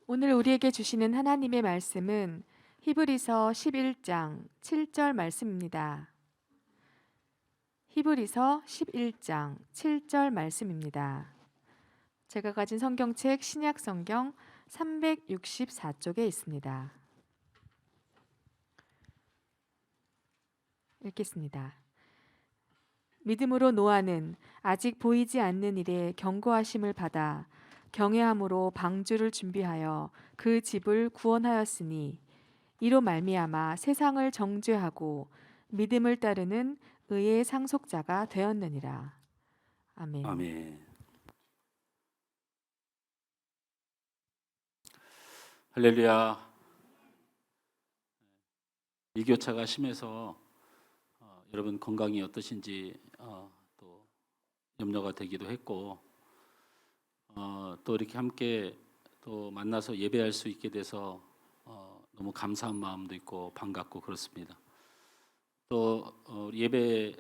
오늘 우리에게 주시는 하나님의 말씀은 히브리서 11장 7절 말씀입니다. 히브리서 11장 7절 말씀입니다. 제가 가진 성경책 신약 성경 364쪽에 있습니다. 읽겠습니다. 믿음으로 노아는 아직 보이지 않는 일에 경고하심을 받아 경외함으로 방주를 준비하여 그 집을 구원하였으니 이로 말미암아 세상을 정죄하고 믿음을 따르는 의의 상속자가 되었느니라. 아멘. 아멘. 할렐루야. 일교차가 심해서 여러분 건강이 어떠신지 또 염려가 되기도 했고 또 이렇게 함께 또 만나서 예배할 수 있게 돼서 너무 감사한 마음도 있고 반갑고 그렇습니다. 또 예배에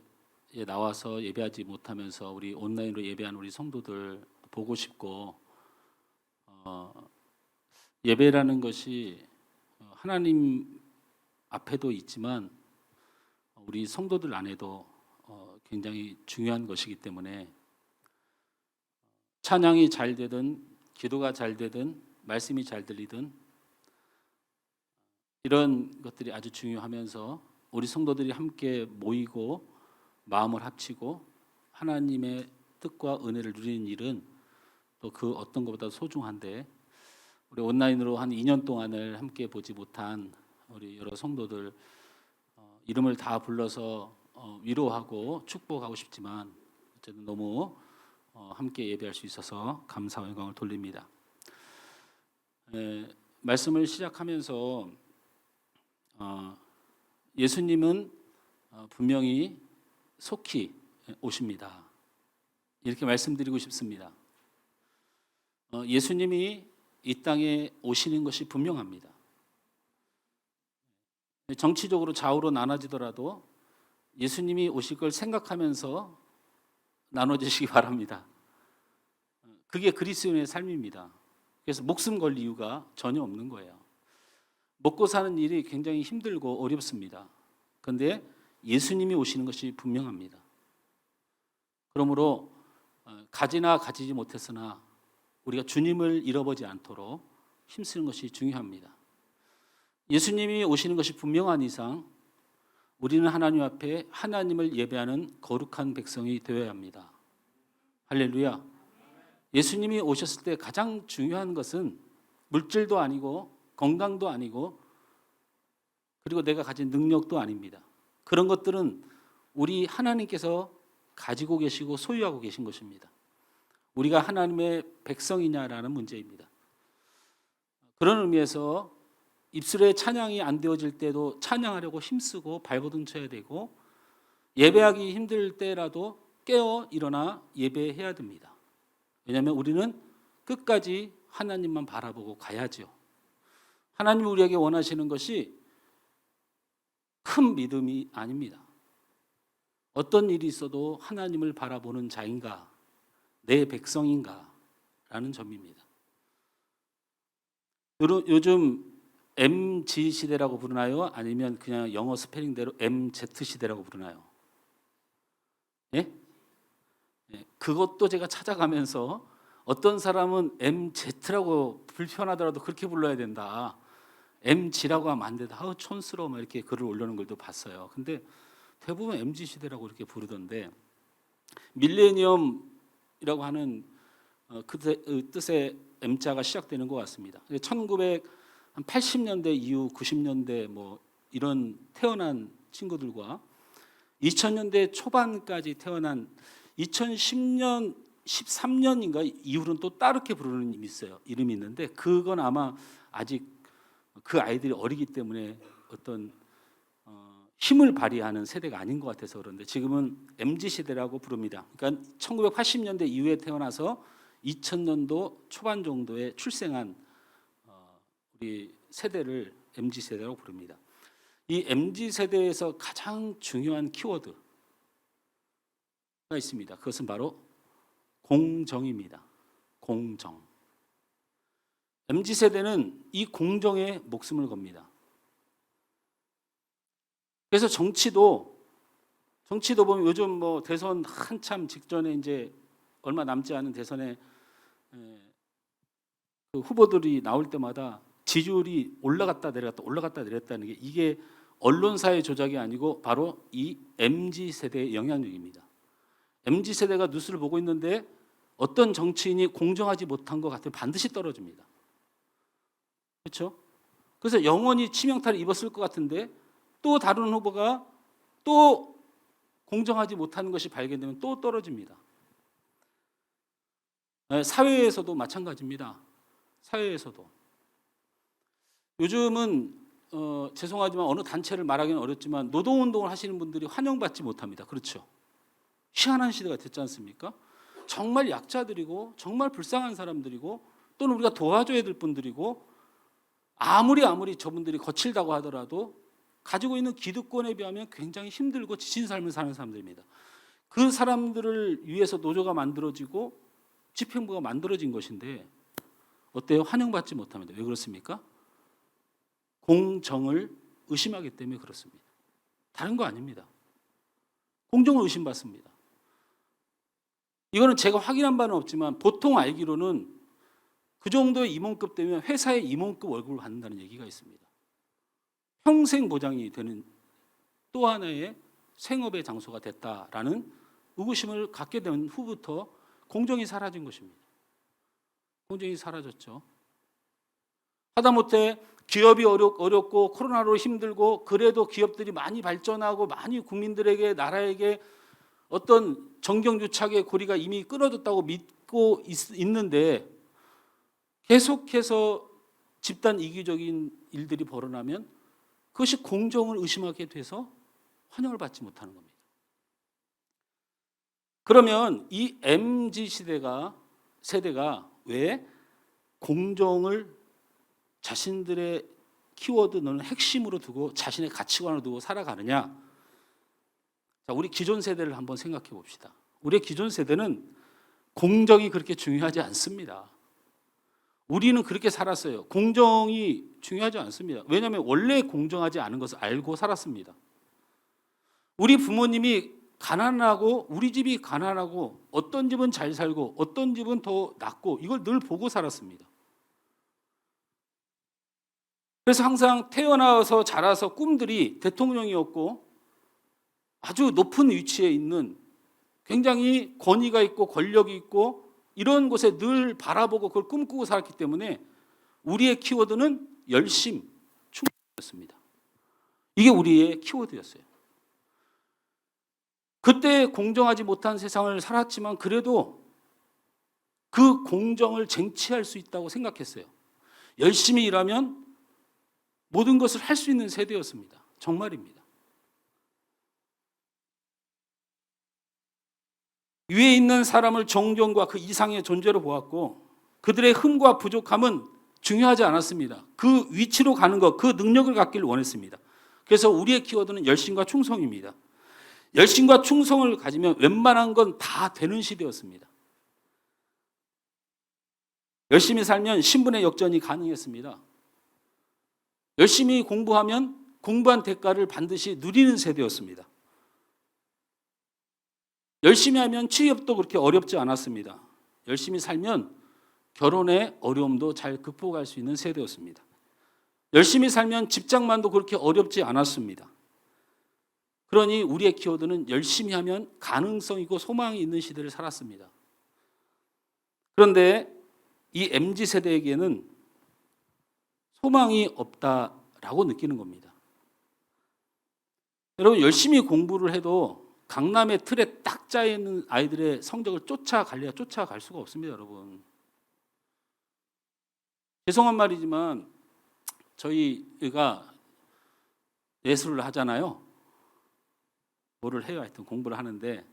나와서 예배하지 못하면서 우리 온라인으로 예배하는 우리 성도들 보고 싶고 예배라는 것이 하나님 앞에도 있지만 우리 성도들 안에도 굉장히 중요한 것이기 때문에 찬양이 잘 되든 기도가 잘 되든 말씀이 잘 들리든 이런 것들이 아주 중요하면서 우리 성도들이 함께 모이고 마음을 합치고 하나님의 뜻과 은혜를 누리는 일은 또 그 어떤 것보다 소중한데 우리 온라인으로 한 2년 동안을 함께 보지 못한 우리 여러 성도들 이름을 다 불러서 위로하고 축복하고 싶지만 어쨌든 너무 함께 예배할 수 있어서 감사와 영광을 돌립니다. 말씀을 시작하면서 예수님은 분명히 속히 오십니다. 이렇게 말씀드리고 싶습니다. 예수님이 이 땅에 오시는 것이 분명합니다. 정치적으로 좌우로 나눠지더라도 예수님이 오실 걸 생각하면서 나눠지시기 바랍니다. 그게 그리스도인의 삶입니다. 그래서 목숨 걸 이유가 전혀 없는 거예요. 먹고 사는 일이 굉장히 힘들고 어렵습니다. 그런데 예수님이 오시는 것이 분명합니다. 그러므로 가지나 가지지 못했으나 우리가 주님을 잃어버리지 않도록 힘쓰는 것이 중요합니다. 예수님이 오시는 것이 분명한 이상 우리는 하나님 앞에 하나님을 예배하는 거룩한 백성이 되어야 합니다. 할렐루야. 예수님이 오셨을 때 가장 중요한 것은 물질도 아니고 건강도 아니고 그리고 내가 가진 능력도 아닙니다. 그런 것들은 우리 하나님께서 가지고 계시고 소유하고 계신 것입니다. 우리가 하나님의 백성이냐라는 문제입니다. 그런 의미에서 입술에 찬양이 안 되어질 때도 찬양하려고 힘쓰고 발버둥 쳐야 되고 예배하기 힘들 때라도 깨어 일어나 예배해야 됩니다. 왜냐하면 우리는 끝까지 하나님만 바라보고 가야죠. 하나님이 우리에게 원하시는 것이 큰 믿음이 아닙니다. 어떤 일이 있어도 하나님을 바라보는 자인가, 내 백성인가 라는 점입니다. 요즘 MG 시대라고 부르나요? 아니면 그냥 영어 스펠링대로 MZ 시대라고 부르나요? 예? 그것도 제가 찾아가면서 어떤 사람은 MZ라고 불편하더라도 그렇게 불러야 된다. MG라고 하면 안 된다. 촌스러워 막 이렇게 글을 올려놓은 걸도 봤어요. 근데 대부분 MG 시대라고 이렇게 부르던데 밀레니엄이라고 하는 그 뜻의 M자가 시작되는 것 같습니다. 1980년대 이후 90년대 뭐 이런 태어난 친구들과 2000년대 초반까지 태어난 2010년 13년인가 이후로는 또 따르게 부르는 이름이 있는데 그건 아마 아직 그 아이들이 어리기 때문에 어떤 힘을 발휘하는 세대가 아닌 것 같아서 그런데 지금은 MZ 시대라고 부릅니다. 그러니까 1980년대 이후에 태어나서 2000년도 초반 정도에 출생한 우리 세대를 MZ 세대라고 부릅니다. 이 MZ 세대에서 가장 중요한 키워드가 있습니다. 그것은 바로 공정입니다. 공정. MZ세대는 이 공정에 목숨을 겁니다. 그래서 정치도 보면 요즘 뭐 대선 한참 직전에 이제 얼마 남지 않은 대선에 그 후보들이 나올 때마다 지지율이 올라갔다 내렸다는 게 이게 언론사의 조작이 아니고 바로 이 MZ세대의 영향력입니다. MZ세대가 뉴스를 보고 있는데 어떤 정치인이 공정하지 못한 것 같으면 반드시 떨어집니다. 그렇죠? 그래서 영원히 치명타를 입었을 것 같은데 또 다른 후보가 또 공정하지 못하는 것이 발견되면 또 떨어집니다. 사회에서도 마찬가지입니다. 사회에서도 요즘은 죄송하지만 어느 단체를 말하기는 어렵지만 노동운동을 하시는 분들이 환영받지 못합니다. 그렇죠? 희한한 시대가 됐지 않습니까? 정말 약자들이고 정말 불쌍한 사람들이고 또는 우리가 도와줘야 될 분들이고 아무리 저분들이 거칠다고 하더라도 가지고 있는 기득권에 비하면 굉장히 힘들고 지친 삶을 사는 사람들입니다. 그 사람들을 위해서 노조가 만들어지고 집행부가 만들어진 것인데 어때요? 환영받지 못합니다. 왜 그렇습니까? 공정을 의심하기 때문에 그렇습니다. 다른 거 아닙니다. 공정을 의심받습니다. 이거는 제가 확인한 바는 없지만 보통 알기로는 그 정도의 임원급 되면 회사에 임원급 월급을 받는다는 얘기가 있습니다. 평생 보장이 되는 또 하나의 생업의 장소가 됐다라는 의구심을 갖게 된 후부터 공정이 사라진 것입니다. 공정이 사라졌죠. 하다못해 기업이 어렵고 코로나로 힘들고 그래도 기업들이 많이 발전하고 많이 국민들에게 나라에게 어떤 정경유착의 고리가 이미 끊어졌다고 믿고 있는데 계속해서 집단 이기적인 일들이 벌어나면 그것이 공정을 의심하게 돼서 환영을 받지 못하는 겁니다. 그러면 이 MZ 세대가 왜 공정을 자신들의 키워드는 핵심으로 두고 자신의 가치관을 두고 살아가느냐? 자, 우리 기존 세대를 한번 생각해 봅시다. 우리의 기존 세대는 공정이 그렇게 중요하지 않습니다. 우리는 그렇게 살았어요. 공정이 중요하지 않습니다. 왜냐하면 원래 공정하지 않은 것을 알고 살았습니다. 우리 부모님이 가난하고 우리 집이 가난하고 어떤 집은 잘 살고 어떤 집은 더 낫고 이걸 늘 보고 살았습니다. 그래서 항상 태어나서 자라서 꿈들이 대통령이었고 아주 높은 위치에 있는 굉장히 권위가 있고 권력이 있고 이런 곳에 늘 바라보고 그걸 꿈꾸고 살았기 때문에 우리의 키워드는 열심, 충성이었습니다. 이게 우리의 키워드였어요. 그때 공정하지 못한 세상을 살았지만 그래도 그 공정을 쟁취할 수 있다고 생각했어요. 열심히 일하면 모든 것을 할 수 있는 세대였습니다. 정말입니다. 위에 있는 사람을 존경과 그 이상의 존재로 보았고 그들의 흠과 부족함은 중요하지 않았습니다. 그 위치로 가는 것, 그 능력을 갖기를 원했습니다. 그래서 우리의 키워드는 열심과 충성입니다. 열심과 충성을 가지면 웬만한 건 다 되는 시대였습니다. 열심히 살면 신분의 역전이 가능했습니다. 열심히 공부하면 공부한 대가를 반드시 누리는 세대였습니다. 열심히 하면 취업도 그렇게 어렵지 않았습니다. 열심히 살면 결혼의 어려움도 잘 극복할 수 있는 세대였습니다. 열심히 살면 직장만도 그렇게 어렵지 않았습니다. 그러니 우리의 키워드는 열심히 하면 가능성이고 소망이 있는 시대를 살았습니다. 그런데 이 MZ세대에게는 소망이 없다라고 느끼는 겁니다. 여러분 열심히 공부를 해도 강남의 틀에 딱 짜있는 아이들의 성적을 쫓아갈 수가 없습니다. 여러분 죄송한 말이지만 저희가 예술을 하잖아요. 뭐를 해요? 하여튼 공부를 하는데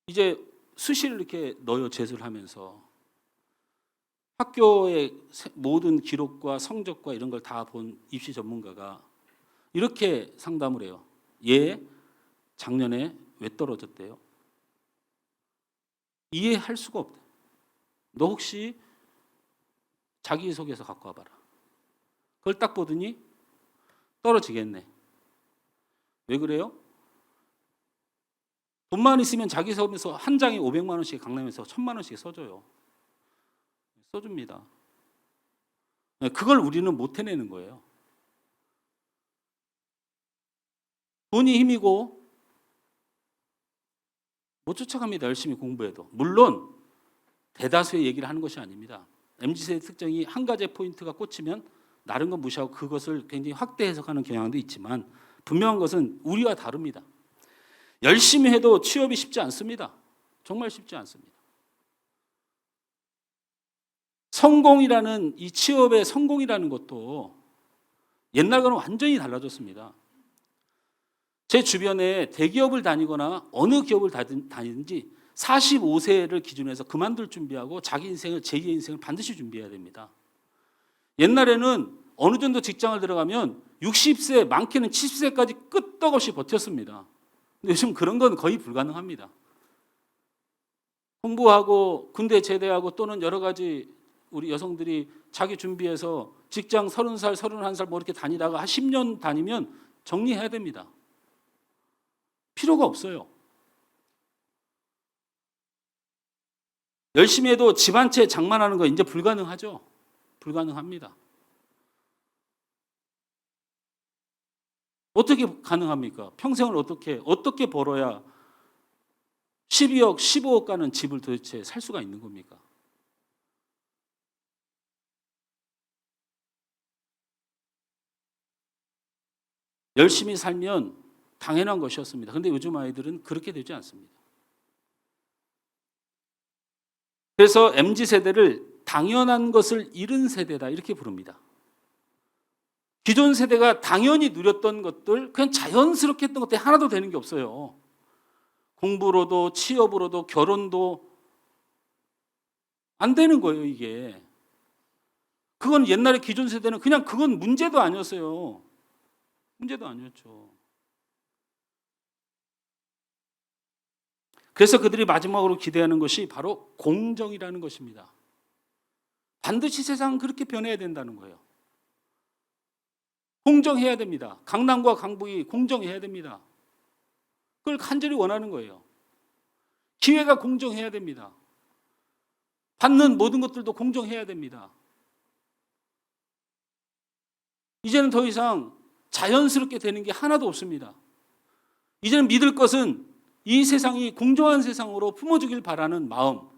이제 수시를 이렇게 넣어요. 재수를 하면서 학교의 모든 기록과 성적과 이런 걸 다 본 입시 전문가가 이렇게 상담을 해요. 얘 작년에 왜 떨어졌대요? 이해할 수가 없대요. 너 혹시 자기소개서 갖고 와봐라. 그걸 딱 보더니 떨어지겠네. 왜 그래요? 돈만 있으면 자기소개서 한 장에 500만 원씩 강남에서 1000만 원씩 써줘요. 써줍니다. 그걸 우리는 못 해내는 거예요. 돈이 힘이고 못 쫓아갑니다. 열심히 공부해도. 물론 대다수의 얘기를 하는 것이 아닙니다. MZ세대 특징이 한 가지 포인트가 꽂히면 다른 건 무시하고 그것을 굉장히 확대 해석하는 경향도 있지만 분명한 것은 우리와 다릅니다. 열심히 해도 취업이 쉽지 않습니다. 정말 쉽지 않습니다. 성공이라는 이 취업의 성공이라는 것도 옛날과는 완전히 달라졌습니다. 제 주변에 대기업을 다니거나 어느 기업을 다니든지 45세를 기준으로 해서 그만둘 준비하고 자기 인생을 제2의 인생을 반드시 준비해야 됩니다. 옛날에는 어느 정도 직장을 들어가면 60세 많게는 70세까지 끄떡없이 버텼습니다. 근데 요즘 그런 건 거의 불가능합니다. 공부하고 군대 제대하고 또는 여러 가지 우리 여성들이 자기 준비해서 직장 30살, 31살 뭐 이렇게 다니다가 한 10년 다니면 정리해야 됩니다. 필요가 없어요. 열심히 해도 집 한 채 장만하는 거 이제 불가능하죠. 불가능합니다. 어떻게 가능합니까? 평생을 어떻게 벌어야 12억, 15억 가는 집을 도대체 살 수가 있는 겁니까? 열심히 살면 당연한 것이었습니다. 그런데 요즘 아이들은 그렇게 되지 않습니다. 그래서 MZ세대를 당연한 것을 잃은 세대다 이렇게 부릅니다. 기존 세대가 당연히 누렸던 것들, 그냥 자연스럽게 했던 것들이 하나도 되는 게 없어요. 공부로도 취업으로도 결혼도 안 되는 거예요, 이게. 그건 옛날에 기존 세대는 그냥 그건 문제도 아니었어요. 문제도 아니었죠. 그래서 그들이 마지막으로 기대하는 것이 바로 공정이라는 것입니다. 반드시 세상은 그렇게 변해야 된다는 거예요. 공정해야 됩니다. 강남과 강북이 공정해야 됩니다. 그걸 간절히 원하는 거예요. 기회가 공정해야 됩니다. 받는 모든 것들도 공정해야 됩니다. 이제는 더 이상 자연스럽게 되는 게 하나도 없습니다. 이제는 믿을 것은 이 세상이 공정한 세상으로 품어주길 바라는 마음,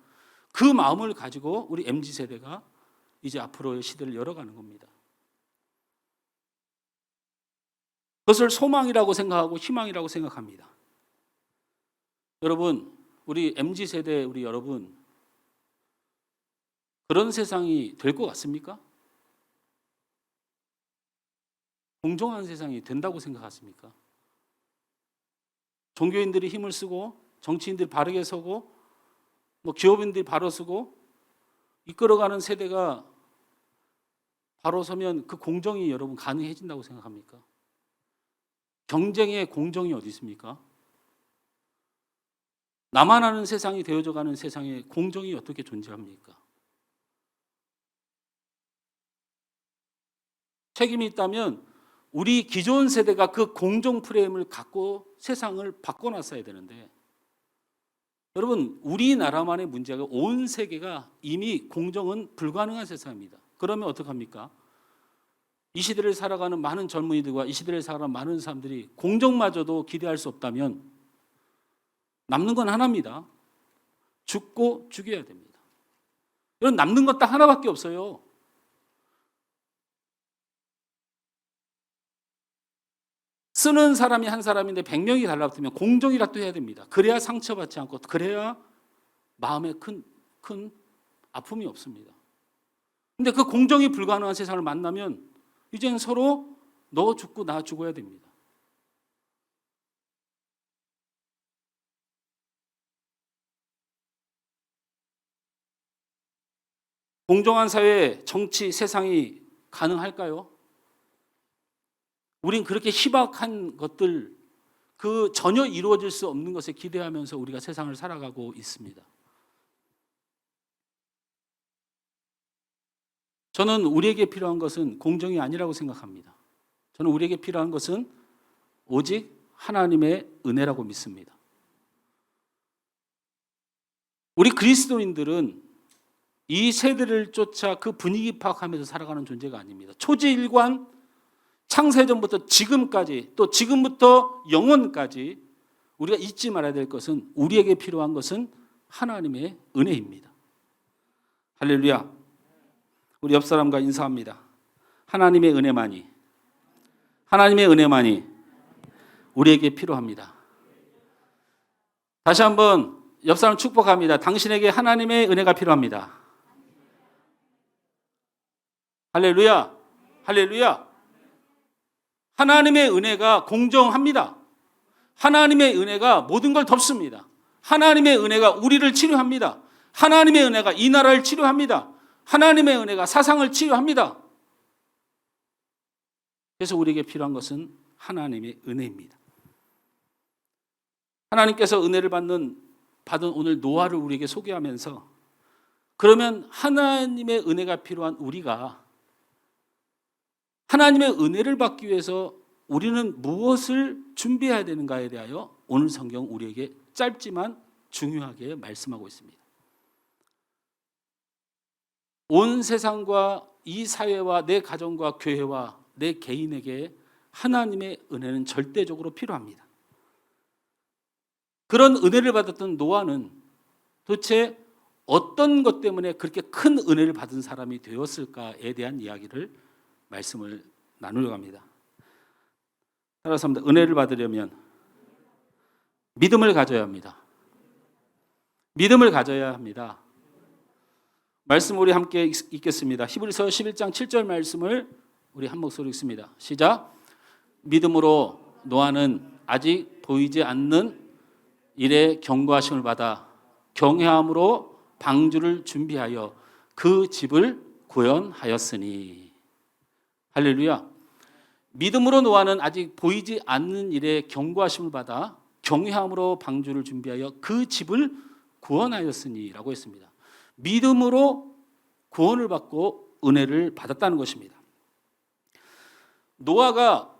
그 마음을 가지고 우리 MZ세대가 이제 앞으로의 시대를 열어가는 겁니다. 그것을 소망이라고 생각하고 희망이라고 생각합니다. 여러분, 우리 MZ세대 우리 여러분, 그런 세상이 될 것 같습니까? 공정한 세상이 된다고 생각하십니까? 종교인들이 힘을 쓰고 정치인들이 바르게 서고 뭐 기업인들이 바로 서고 이끌어가는 세대가 바로 서면 그 공정이 여러분 가능해진다고 생각합니까? 경쟁의 공정이 어디 있습니까? 나만 아는 세상이 되어져가는 세상에 공정이 어떻게 존재합니까? 책임이 있다면 우리 기존 세대가 그 공정 프레임을 갖고 세상을 바꿔놨어야 되는데 여러분 우리나라만의 문제가 온 세계가 이미 공정은 불가능한 세상입니다. 그러면 어떡합니까? 이 시대를 살아가는 많은 젊은이들과 이 시대를 살아가는 많은 사람들이 공정마저도 기대할 수 없다면 남는 건 하나입니다. 죽고 죽여야 됩니다. 여러분 남는 것 딱 하나밖에 없어요. 쓰는 사람이 한 사람인데 100명이 달라붙으면 공정이라도 해야 됩니다. 그래야 상처받지 않고 그래야 마음에 큰 아픔이 없습니다. 근데 그 공정이 불가능한 세상을 만나면 이제는 서로 너 죽고 나 죽어야 됩니다. 공정한 사회, 정치, 세상이 가능할까요? 우린 그렇게 희박한 것들, 그 전혀 이루어질 수 없는 것에 기대하면서 우리가 세상을 살아가고 있습니다. 저는 우리에게 필요한 것은 공정이 아니라고 생각합니다. 저는 우리에게 필요한 것은 오직 하나님의 은혜라고 믿습니다. 우리 그리스도인들은 이 세대를 쫓아 그 분위기 파악하면서 살아가는 존재가 아닙니다. 초지일관 창세전부터 지금까지, 또 지금부터 영원까지 우리가 잊지 말아야 될 것은, 우리에게 필요한 것은 하나님의 은혜입니다. 할렐루야. 우리 옆 사람과 인사합니다. 하나님의 은혜만이 우리에게 필요합니다. 다시 한번 옆 사람 축복합니다. 당신에게 하나님의 은혜가 필요합니다. 할렐루야. 할렐루야. 하나님의 은혜가 공정합니다. 하나님의 은혜가 모든 걸 덮습니다. 하나님의 은혜가 우리를 치료합니다. 하나님의 은혜가 이 나라를 치료합니다. 하나님의 은혜가 사상을 치료합니다. 그래서 우리에게 필요한 것은 하나님의 은혜입니다. 하나님께서 은혜를 받은 오늘 노아를 우리에게 소개하면서, 그러면 하나님의 은혜가 필요한 우리가 하나님의 은혜를 받기 위해서 우리는 무엇을 준비해야 되는가에 대하여 오늘 성경 우리에게 짧지만 중요하게 말씀하고 있습니다. 온 세상과 이 사회와 내 가정과 교회와 내 개인에게 하나님의 은혜는 절대적으로 필요합니다. 그런 은혜를 받았던 노아는 도대체 어떤 것 때문에 그렇게 큰 은혜를 받은 사람이 되었을까에 대한 이야기를 말씀을 나누려고 합니다. 따라서 합니다. 은혜를 받으려면 믿음을 가져야 합니다. 믿음을 가져야 합니다. 말씀 우리 함께 읽겠습니다. 히브리서 11장 7절 말씀을 우리 한 목소리 읽습니다. 시작. 믿음으로 노아는 아직 보이지 않는 일에 경고하심을 받아 경외함으로 방주를 준비하여 그 집을 구원하였으니. 할렐루야. 믿음으로 노아는 아직 보이지 않는 일에 경고하심을 받아 경외함으로 방주를 준비하여 그 집을 구원하였으니 라고 했습니다. 믿음으로 구원을 받고 은혜를 받았다는 것입니다. 노아가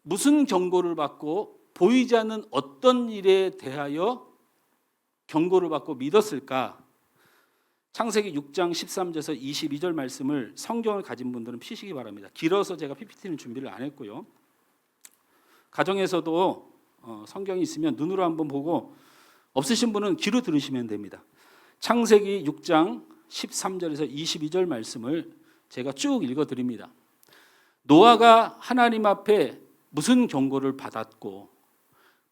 무슨 경고를 받고 보이지 않는 어떤 일에 대하여 경고를 받고 믿었을까? 창세기 6장 13절에서 22절 말씀을 성경을 가진 분들은 피시기 바랍니다. 길어서 제가 PPT는 준비를 안 했고요. 가정에서도 성경이 있으면 눈으로 한번 보고, 없으신 분은 귀로 들으시면 됩니다. 창세기 6장 13절에서 22절 말씀을 제가 쭉 읽어드립니다. 노아가 하나님 앞에 무슨 경고를 받았고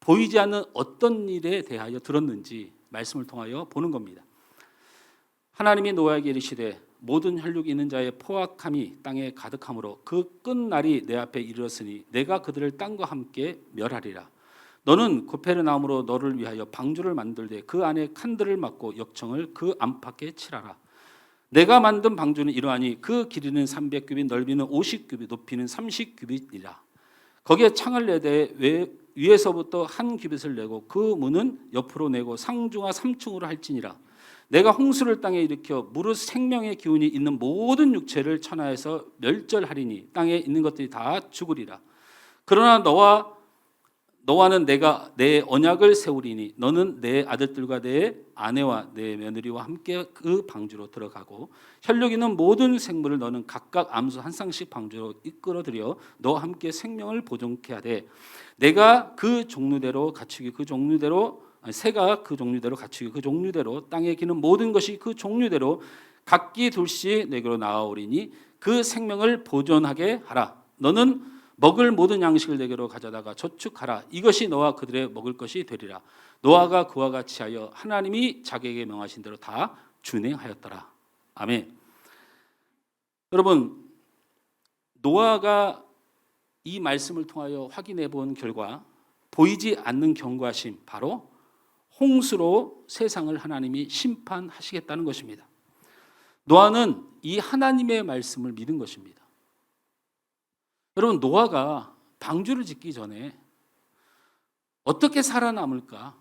보이지 않는 어떤 일에 대하여 들었는지 말씀을 통하여 보는 겁니다. 하나님이 노아에게 이르시되 모든 혈육이 있는 자의 포악함이 땅에 가득함으로 그 끝날이 내 앞에 이르렀으니 내가 그들을 땅과 함께 멸하리라. 너는 고페르나움으로 너를 위하여 방주를 만들되 그 안에 칸들을 막고 역청을 그 안팎에 칠하라. 내가 만든 방주는 이러하니 그 길이는 300규빗, 넓이는 50규빗, 높이는 30규빗이라. 거기에 창을 내되 위에서부터 한 규빗을 내고 그 문은 옆으로 내고 상중하 3층으로 할지니라. 내가 홍수를 땅에 일으켜 무릇 생명의 기운이 있는 모든 육체를 천하에서 멸절하리니 땅에 있는 것들이 다 죽으리라. 그러나 너와는 내가 내 언약을 세우리니 너는 내 아들들과 내 아내와 내 며느리와 함께 그 방주로 들어가고 혈육 있는 모든 생물을 너는 각각 암소 한 쌍씩 방주로 이끌어들여 너와 함께 생명을 보존케 하되 내가 그 종류대로 갖추기 그 종류대로 새가 그 종류대로 갖추기 그 종류대로 땅에 기는 모든 것이 그 종류대로 각기 둘씩 내게로 나아오리니 그 생명을 보존하게 하라. 너는 먹을 모든 양식을 내게로 가져다가 저축하라. 이것이 너와 그들의 먹을 것이 되리라. 노아가 그와 같이 하여 하나님이 자기에게 명하신 대로 다 준행하였더라. 아멘. 여러분, 노아가 이 말씀을 통하여 확인해 본 결과 보이지 않는 경고하심, 바로 홍수로 세상을 하나님이 심판하시겠다는 것입니다. 노아는 이 하나님의 말씀을 믿은 것입니다. 여러분, 노아가 방주를 짓기 전에 어떻게 살아남을까?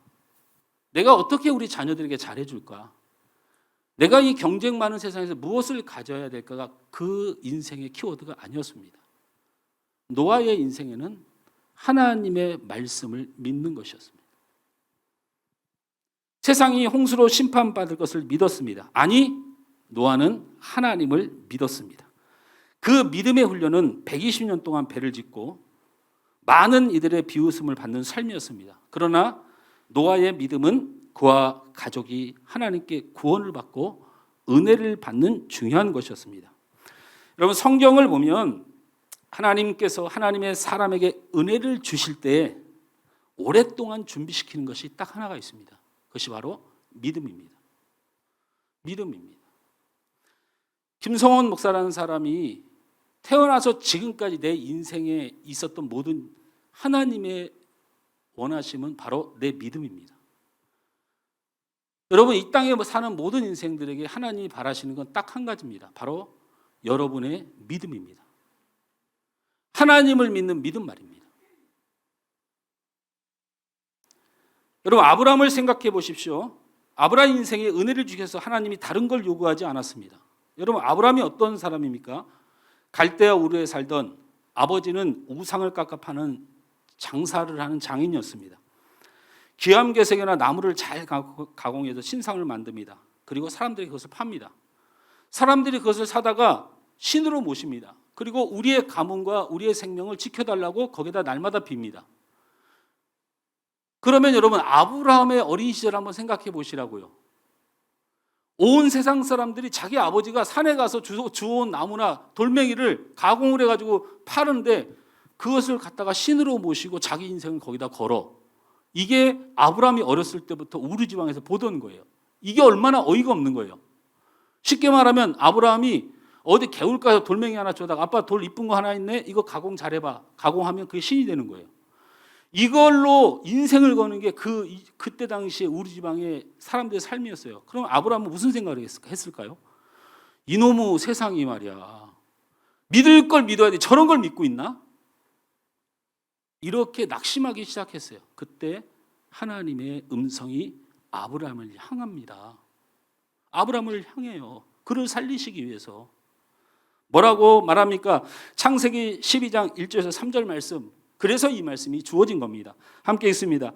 내가 어떻게 우리 자녀들에게 잘해줄까? 내가 이 경쟁 많은 세상에서 무엇을 가져야 될까가 그 인생의 키워드가 아니었습니다. 노아의 인생에는 하나님의 말씀을 믿는 것이었습니다. 세상이 홍수로 심판받을 것을 믿었습니다. 아니, 노아는 하나님을 믿었습니다. 그 믿음의 훈련은 120년 동안 배를 짓고 많은 이들의 비웃음을 받는 삶이었습니다. 그러나 노아의 믿음은 그와 가족이 하나님께 구원을 받고 은혜를 받는 중요한 것이었습니다. 여러분, 성경을 보면 하나님께서 하나님의 사람에게 은혜를 주실 때 오랫동안 준비시키는 것이 딱 하나가 있습니다. 그것이 바로 믿음입니다. 믿음입니다. 김성원 목사라는 사람이 태어나서 지금까지 내 인생에 있었던 모든 하나님의 원하심은 바로 내 믿음입니다. 여러분, 이 땅에 사는 모든 인생들에게 하나님이 바라시는 건 딱 한 가지입니다. 바로 여러분의 믿음입니다. 하나님을 믿는 믿음 말입니다. 여러분, 아브라함을 생각해 보십시오. 아브라함 인생에 은혜를 주셔서 하나님이 다른 걸 요구하지 않았습니다. 여러분, 아브라함이 어떤 사람입니까? 갈대아 우르에 살던, 아버지는 우상을 깎아 파는 장사를 하는 장인이었습니다. 귀암괴색이나 나무를 잘 가공해서 신상을 만듭니다. 그리고 사람들이 그것을 팝니다. 사람들이 그것을 사다가 신으로 모십니다. 그리고 우리의 가문과 우리의 생명을 지켜달라고 거기다 날마다 빕니다. 그러면 여러분, 아브라함의 어린 시절 한번 생각해 보시라고요. 온 세상 사람들이 자기 아버지가 산에 가서 주워온 나무나 돌멩이를 가공을 해가지고 파는데 그것을 갖다가 신으로 모시고 자기 인생을 거기다 걸어. 이게 아브라함이 어렸을 때부터 우르 지방에서 보던 거예요. 이게 얼마나 어이가 없는 거예요. 쉽게 말하면 아브라함이 어디 개울가에서 돌멩이 하나 줘다가 아빠 돌 이쁜 거 하나 있네? 이거 가공 잘해봐. 가공하면 그게 신이 되는 거예요. 이걸로 인생을 거는 게 그때 당시에 우리 지방의 사람들의 삶이었어요. 그럼 아브라함은 무슨 생각을 했을까요? 이놈의 세상이 말이야. 믿을 걸 믿어야 돼. 저런 걸 믿고 있나? 이렇게 낙심하기 시작했어요. 그때 하나님의 음성이 아브라함을 향합니다. 아브라함을 향해요. 그를 살리시기 위해서. 뭐라고 말합니까? 창세기 12장 1절에서 3절 말씀. 그래서 이 말씀이 주어진 겁니다. 함께 읽습니다.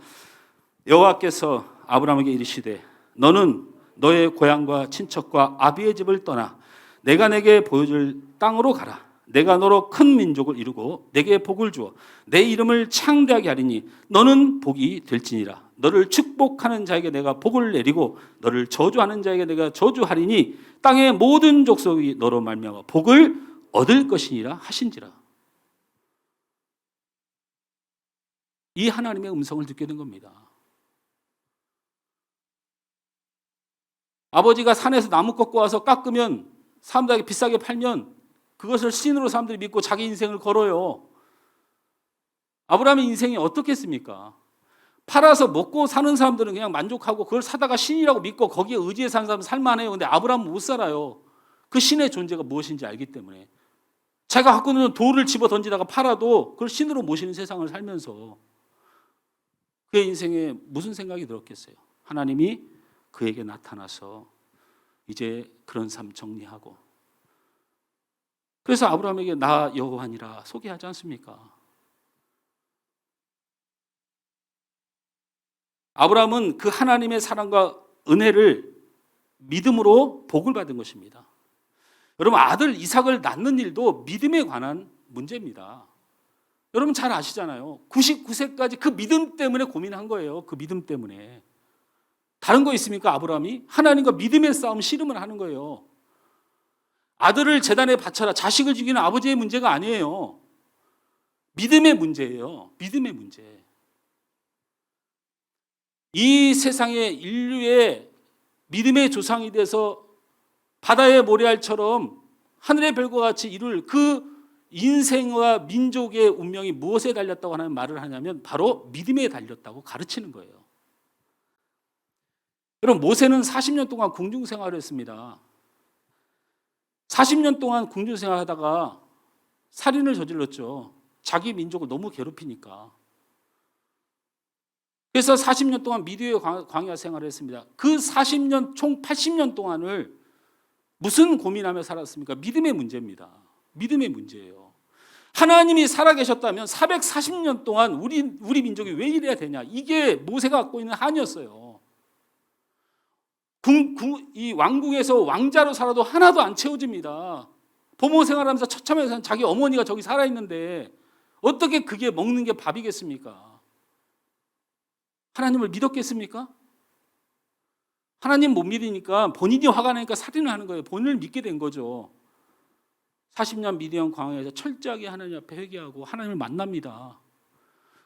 여호와께서 아브라함에게 이르시되 너는 너의 고향과 친척과 아비의 집을 떠나 내가 내게 보여줄 땅으로 가라. 내가 너로 큰 민족을 이루고 내게 복을 주어 내 이름을 창대하게 하리니 너는 복이 될지니라. 너를 축복하는 자에게 내가 복을 내리고 너를 저주하는 자에게 내가 저주하리니 땅의 모든 족속이 너로 말미암아 복을 얻을 것이니라 하신지라. 이 하나님의 음성을 듣게 된 겁니다. 아버지가 산에서 나무 꺾고 와서 깎으면 사람들에게 비싸게 팔면 그것을 신으로 사람들이 믿고 자기 인생을 걸어요. 아브라함의 인생이 어떻겠습니까? 팔아서 먹고 사는 사람들은 그냥 만족하고 그걸 사다가 신이라고 믿고 거기에 의지해 사는 사람은 살만해요. 근데 아브라함은 못 살아요. 그 신의 존재가 무엇인지 알기 때문에. 자기가 갖고 있는 돌을 집어 던지다가 팔아도 그걸 신으로 모시는 세상을 살면서 그의 인생에 무슨 생각이 들었겠어요? 하나님이 그에게 나타나서 이제 그런 삶 정리하고, 그래서 아브라함에게 나 여호와니라 소개하지 않습니까? 아브라함은 그 하나님의 사랑과 은혜를 믿음으로 복을 받은 것입니다. 여러분, 아들 이삭을 낳는 일도 믿음에 관한 문제입니다. 여러분 잘 아시잖아요. 99세까지 그 믿음 때문에 고민한 거예요. 그 믿음 때문에. 다른 거 있습니까? 아브라함이 하나님과 믿음의 싸움 씨름을 하는 거예요. 아들을 제단에 바쳐라. 자식을 죽이는 아버지의 문제가 아니에요. 믿음의 문제예요. 믿음의 문제. 이 세상의 인류의 믿음의 조상이 돼서 바다의 모래알처럼 하늘의 별과 같이 이룰 그 인생과 민족의 운명이 무엇에 달렸다고 하는 말을 하냐면 바로 믿음에 달렸다고 가르치는 거예요. 여러분, 모세는 40년 동안 궁중 생활을 했습니다. 40년 동안 궁중 생활하다가 살인을 저질렀죠. 자기 민족을 너무 괴롭히니까. 그래서 40년 동안 미디어의 광야 생활을 했습니다. 그 40년, 총 80년 동안을 무슨 고민하며 살았습니까? 믿음의 문제입니다. 믿음의 문제예요. 하나님이 살아계셨다면 440년 동안 우리 민족이 왜 이래야 되냐? 이게 모세가 갖고 있는 한이었어요. 이 왕궁에서 왕자로 살아도 하나도 안 채워집니다. 부모 생활하면서 처참하게 사는 자기 어머니가 저기 살아있는데 어떻게 그게 먹는 게 밥이겠습니까? 하나님을 믿었겠습니까? 하나님 못 믿으니까 본인이 화가 나니까 살인을 하는 거예요. 본인을 믿게 된 거죠. 40년 미디안 광야에서 철저하게 하나님 앞에 회개하고 하나님을 만납니다.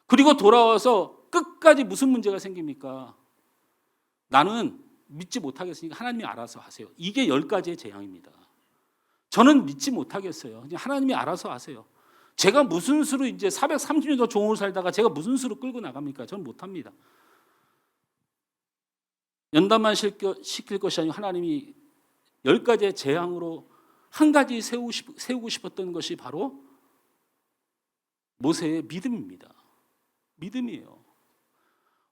그리고 돌아와서 끝까지 무슨 문제가 생깁니까? 나는 믿지 못하겠으니까 하나님이 알아서 하세요. 이게 10가지의 재앙입니다. 저는 믿지 못하겠어요. 그냥 하나님이 알아서 하세요. 제가 무슨 수로 이제 430년 더 종으로 살다가 제가 무슨 수로 끌고 나갑니까? 저는 못합니다. 연단만 시킬 것이 아니고 하나님이 10가지의 재앙으로 한 가지 세우고 싶었던 것이 바로 모세의 믿음입니다. 믿음이에요.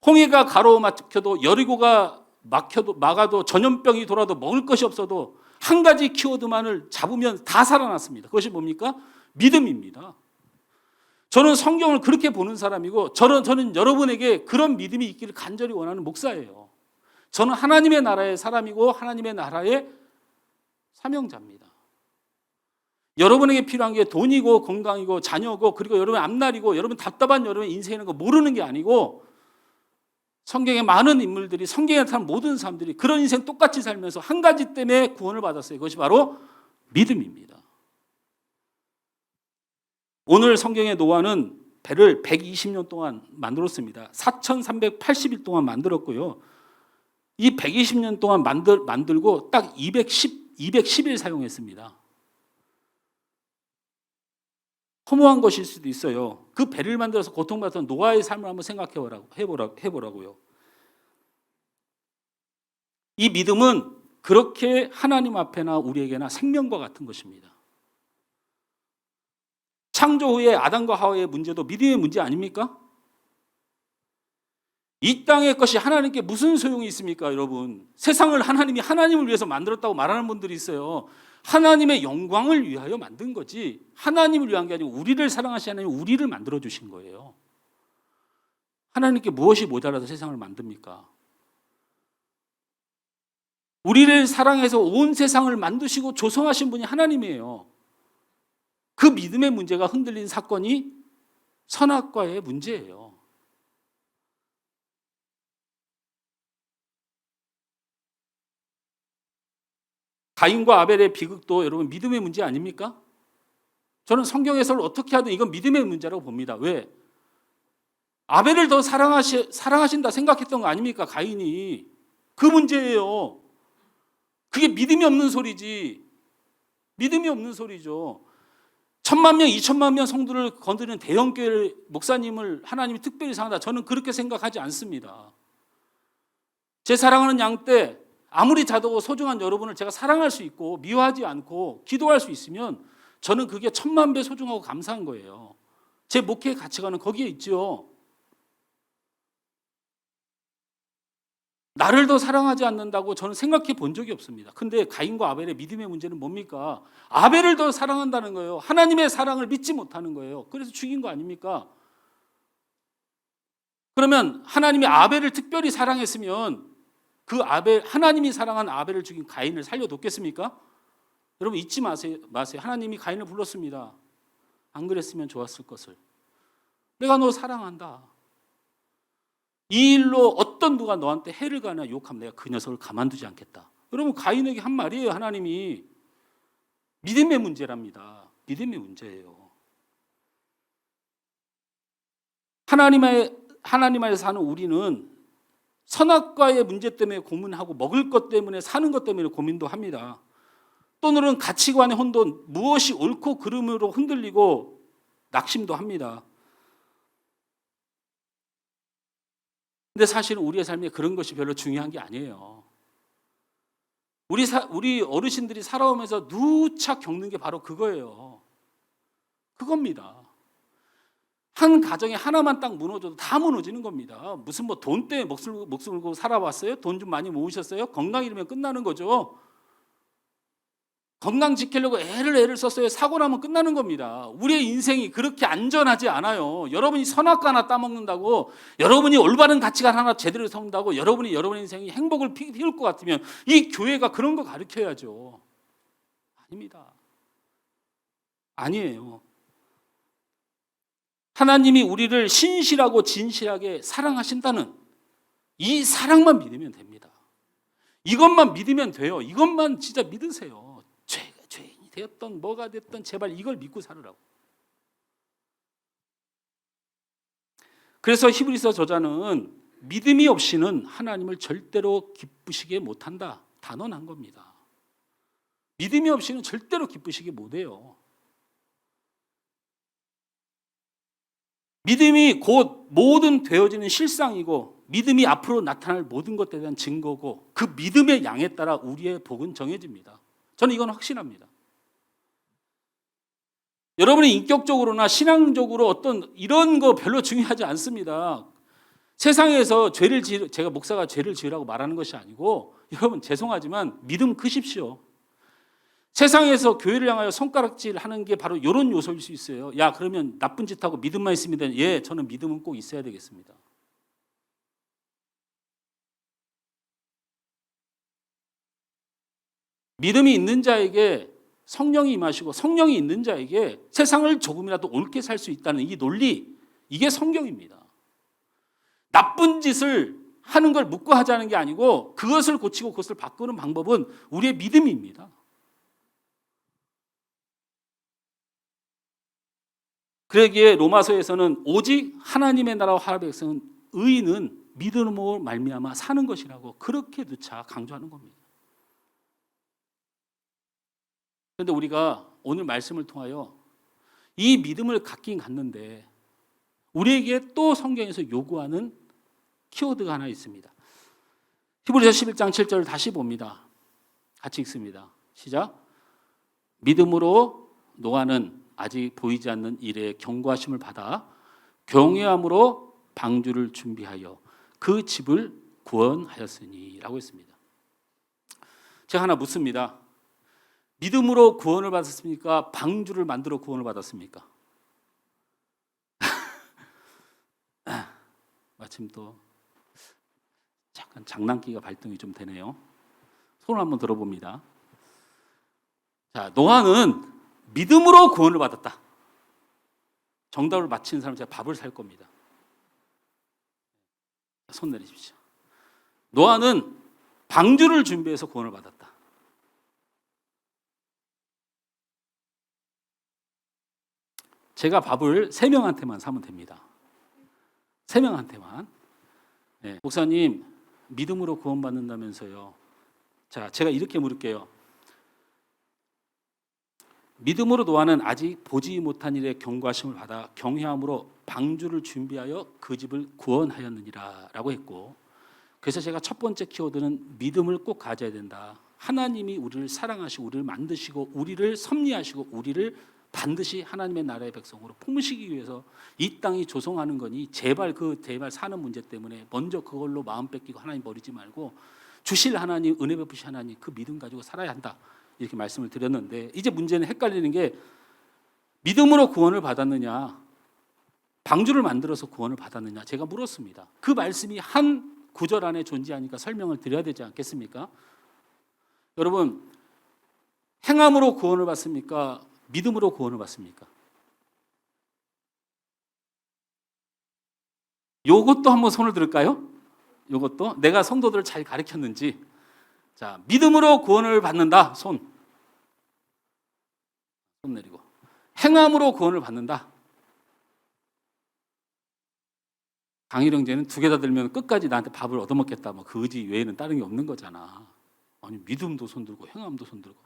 홍해가 가로막혀도 여리고가 막아도 전염병이 돌아도 먹을 것이 없어도 한 가지 키워드만을 잡으면 다 살아났습니다. 그것이 뭡니까? 믿음입니다. 저는 성경을 그렇게 보는 사람이고 저는 여러분에게 그런 믿음이 있기를 간절히 원하는 목사예요. 저는 하나님의 나라의 사람이고 하나님의 나라의 사명자입니다. 여러분에게 필요한 게 돈이고 건강이고 자녀고 그리고 여러분 앞날이고 여러분 답답한 여러분 인생이라는 거 모르는 게 아니고 성경에 많은 인물들이 성경에 나타난 모든 사람들이 그런 인생 똑같이 살면서 한 가지 때문에 구원을 받았어요. 그것이 바로 믿음입니다. 오늘 성경의 노아는 배를 120년 동안 만들었습니다. 4,380일 동안 만들었고요. 이 120년 동안 만들고 딱 210일 사용했습니다. 허무한 것일 수도 있어요. 그 배를 만들어서 고통받았던 노아의 삶을 한번 해보라고요. 이 믿음은 그렇게 하나님 앞에나 우리에게나 생명과 같은 것입니다. 창조 후에 아담과 하와의 문제도 믿음의 문제 아닙니까? 이 땅의 것이 하나님께 무슨 소용이 있습니까, 여러분? 세상을 하나님이 하나님을 위해서 만들었다고 말하는 분들이 있어요. 하나님의 영광을 위하여 만든 거지 하나님을 위한 게 아니고 우리를 사랑하시는 하나님 우리를 만들어 주신 거예요. 하나님께 무엇이 모자라서 세상을 만듭니까? 우리를 사랑해서 온 세상을 만드시고 조성하신 분이 하나님이에요. 그 믿음의 문제가 흔들린 사건이 선악과의 문제예요. 가인과 아벨의 비극도 여러분 믿음의 문제 아닙니까? 저는 성경 해설을 어떻게 하든 이건 믿음의 문제라고 봅니다. 왜? 아벨을 더 사랑하신다 생각했던 거 아닙니까? 가인이. 그 문제예요. 그게 믿음이 없는 소리지. 믿음이 없는 소리죠. 1,000만 명, 2,000만 명 성도를 건드리는 대형교회 목사님을 하나님이 특별히 사랑한다. 저는 그렇게 생각하지 않습니다. 제 사랑하는 양떼 아무리 작고 소중한 여러분을 제가 사랑할 수 있고 미워하지 않고 기도할 수 있으면 저는 그게 1,000만 배 소중하고 감사한 거예요. 제 목회의 가치관은 거기에 있죠. 나를 더 사랑하지 않는다고 저는 생각해 본 적이 없습니다. 근데 가인과 아벨의 믿음의 문제는 뭡니까? 아벨을 더 사랑한다는 거예요. 하나님의 사랑을 믿지 못하는 거예요. 그래서 죽인 거 아닙니까? 그러면 하나님이 아벨을 특별히 사랑했으면 그 하나님이 사랑한 아벨을 죽인 가인을 살려뒀겠습니까? 여러분 잊지 마세요. 하나님이 가인을 불렀습니다. 안 그랬으면 좋았을 것을. 내가 너 사랑한다. 이 일로 어떤 누가 너한테 해를 가나 유혹하면 내가 그 녀석을 가만두지 않겠다. 여러분 가인에게 한 말이에요. 하나님이. 믿음의 문제랍니다. 믿음의 문제예요. 하나님 안에서 사는 우리는 선악과의 문제 때문에 고민하고 먹을 것 때문에 사는 것 때문에 고민도 합니다. 또는 가치관의 혼돈, 무엇이 옳고 그름으로 흔들리고 낙심도 합니다. 근데 사실은 우리의 삶에 그런 것이 별로 중요한 게 아니에요. 우리 어르신들이 살아오면서 누차 겪는 게 바로 그거예요. 그겁니다. 한 가정에 하나만 딱 무너져도 다 무너지는 겁니다. 무슨 뭐 돈 때문에 목숨 걸고 살아왔어요? 돈 좀 많이 모으셨어요? 건강 잃으면 끝나는 거죠. 건강 지키려고 애를 썼어요. 사고 나면 끝나는 겁니다. 우리의 인생이 그렇게 안전하지 않아요. 여러분이 선악과 하나 따먹는다고, 여러분이 올바른 가치관 하나 제대로 세운다고 여러분의 인생이 행복을 피울 것 같으면 이 교회가 그런 거 가르쳐야죠. 아닙니다. 아니에요. 하나님이 우리를 신실하고 진실하게 사랑하신다는 이 사랑만 믿으면 됩니다. 이것만 믿으면 돼요. 이것만 진짜 믿으세요. 죄인이 되었던 뭐가 됐던 제발 이걸 믿고 살으라고. 그래서 히브리서 저자는 믿음이 없이는 하나님을 절대로 기쁘시게 못한다. 단언한 겁니다. 믿음이 없이는 절대로 기쁘시게 못해요. 믿음이 곧 모든 되어지는 실상이고 믿음이 앞으로 나타날 모든 것에 대한 증거고 그 믿음의 양에 따라 우리의 복은 정해집니다. 저는 이건 확신합니다. 여러분이 인격적으로나 신앙적으로 어떤 이런 거 별로 중요하지 않습니다. 세상에서 제가 목사가 죄를 지으라고 말하는 것이 아니고 여러분 죄송하지만 믿음 크십시오. 세상에서 교회를 향하여 손가락질 하는 게 바로 이런 요소일 수 있어요. 야, 그러면 나쁜 짓 하고 믿음만 있으면 되는. 예, 저는 믿음은 꼭 있어야 되겠습니다. 믿음이 있는 자에게 성령이 임하시고 성령이 있는 자에게 세상을 조금이라도 옳게 살 수 있다는 이 논리, 이게 성경입니다. 나쁜 짓을 하는 걸 묻고 하자는 게 아니고 그것을 고치고 그것을 바꾸는 방법은 우리의 믿음입니다. 그러기에 로마서에서는 오직 하나님의 나라와 하나님의 백성은 의인은 믿음으로 말미암아 사는 것이라고 그렇게 누차 강조하는 겁니다. 그런데 우리가 오늘 말씀을 통하여 이 믿음을 갖긴 갖는데 우리에게 또 성경에서 요구하는 키워드가 하나 있습니다. 히브리서 11장 7절을 다시 봅니다. 같이 읽습니다. 시작. 믿음으로 노아는 아직 보이지 않는 일에 경고하심을 받아 경외함으로 방주를 준비하여 그 집을 구원하였으니 라고 했습니다. 제가 하나 묻습니다. 믿음으로 구원을 받았습니까? 방주를 만들어 구원을 받았습니까? 마침 또 약간 장난기가 발동이 좀 되네요. 손을 한번 들어봅니다. 자, 노아는 믿음으로 구원을 받았다. 정답을 맞히는 사람 제가 밥을 살 겁니다. 손 내리십시오. 노아는 방주를 준비해서 구원을 받았다. 제가 밥을 3명한테만 사면 됩니다. 3명한테만. 네. 목사님, 믿음으로 구원받는다면서요. 자, 제가 이렇게 물을게요. 믿음으로 노아는 아직 보지 못한 일에 경고하심을 받아 경외함으로 방주를 준비하여 그 집을 구원하였느니라 라고 했고, 그래서 제가 첫 번째 키워드는 믿음을 꼭 가져야 된다. 하나님이 우리를 사랑하시고 우리를 만드시고 우리를 섭리하시고 우리를 반드시 하나님의 나라의 백성으로 품으시기 위해서 이 땅이 조성하는 거니 제발 사는 문제 때문에 먼저 그걸로 마음 뺏기고 하나님 버리지 말고 주실 하나님, 은혜 베푸신 하나님 그 믿음 가지고 살아야 한다. 이렇게 말씀을 드렸는데 이제 문제는 헷갈리는 게 믿음으로 구원을 받았느냐 방주를 만들어서 구원을 받았느냐 제가 물었습니다. 그 말씀이 한 구절 안에 존재하니까 설명을 드려야 되지 않겠습니까? 여러분 행함으로 구원을 받습니까? 믿음으로 구원을 받습니까? 요것도 한번 손을 들을까요? 요것도 내가 성도들을 잘 가르쳤는지. 자, 믿음으로 구원을 받는다. 손 내리고. 행함으로 구원을 받는다. 강일형제는 2개 다 들면 끝까지 나한테 밥을 얻어먹겠다. 뭐 그 의지 외에는 다른 게 없는 거잖아. 아니 믿음도 손 들고 행함도 손 들고.